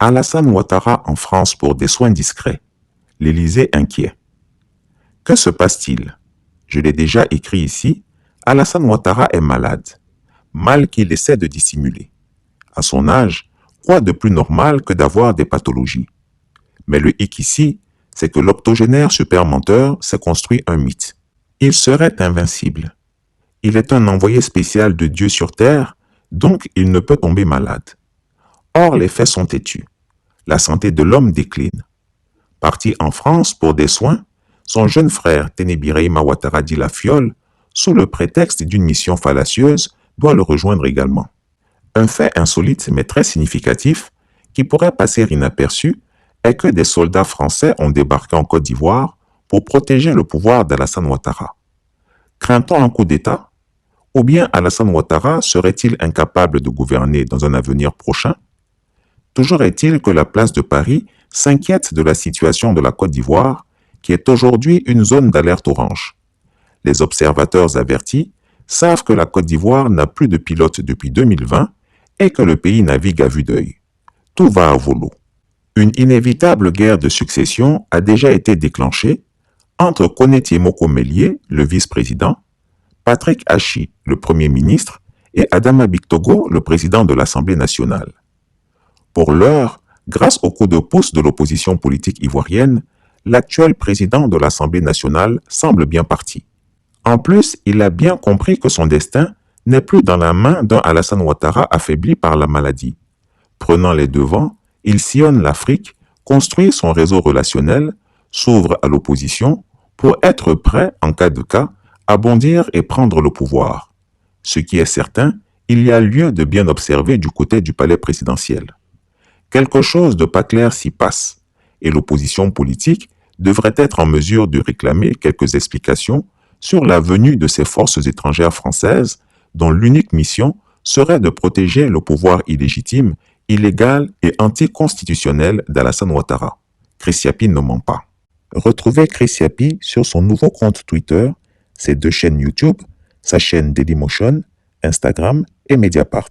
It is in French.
Alassane Ouattara en France pour des soins discrets. L'Élysée inquiet. Que se passe-t-il? Je l'ai déjà écrit ici, Alassane Ouattara est malade. Mal qu'il essaie de dissimuler. À son âge, quoi de plus normal que d'avoir des pathologies? Mais le hic ici, c'est que l'octogénaire super menteur s'est construit un mythe. Il serait invincible. Il est un envoyé spécial de Dieu sur terre, donc il ne peut tomber malade. Or, les faits sont têtus. La santé de l'homme décline. Parti en France pour des soins, son jeune frère Ténébiraïma Ouattara dit la fiole, sous le prétexte d'une mission fallacieuse, doit le rejoindre également. Un fait insolite mais très significatif, qui pourrait passer inaperçu, est que des soldats français ont débarqué en Côte d'Ivoire pour protéger le pouvoir d'Alassane Ouattara. Craint-on un coup d'État? Ou bien Alassane Ouattara serait-il incapable de gouverner dans un avenir prochain? Toujours est-il que la place de Paris s'inquiète de la situation de la Côte d'Ivoire, qui est aujourd'hui une zone d'alerte orange. Les observateurs avertis savent que la Côte d'Ivoire n'a plus de pilote depuis 2020 et que le pays navigue à vue d'œil. Tout va à volo. Une inévitable guerre de succession a déjà été déclenchée entre Koneti Moko-Mélié, le vice-président, Patrick Hachi, le Premier ministre, et Adama Bictogo, le président de l'Assemblée nationale. Pour l'heure, grâce au coup de pouce de l'opposition politique ivoirienne, l'actuel président de l'Assemblée nationale semble bien parti. En plus, il a bien compris que son destin n'est plus dans la main d'un Alassane Ouattara affaibli par la maladie. Prenant les devants, il sillonne l'Afrique, construit son réseau relationnel, s'ouvre à l'opposition pour être prêt, en cas de cas, à bondir et prendre le pouvoir. Ce qui est certain, il y a lieu de bien observer du côté du palais présidentiel. Quelque chose de pas clair s'y passe, et l'opposition politique devrait être en mesure de réclamer quelques explications sur la venue de ces forces étrangères françaises dont l'unique mission serait de protéger le pouvoir illégitime, illégal et anticonstitutionnel d'Alassane Ouattara. Chris Yapi ne ment pas. Retrouvez Chris Yapi sur son nouveau compte Twitter, ses 2 chaînes YouTube, sa chaîne Dailymotion, Instagram et Mediapart.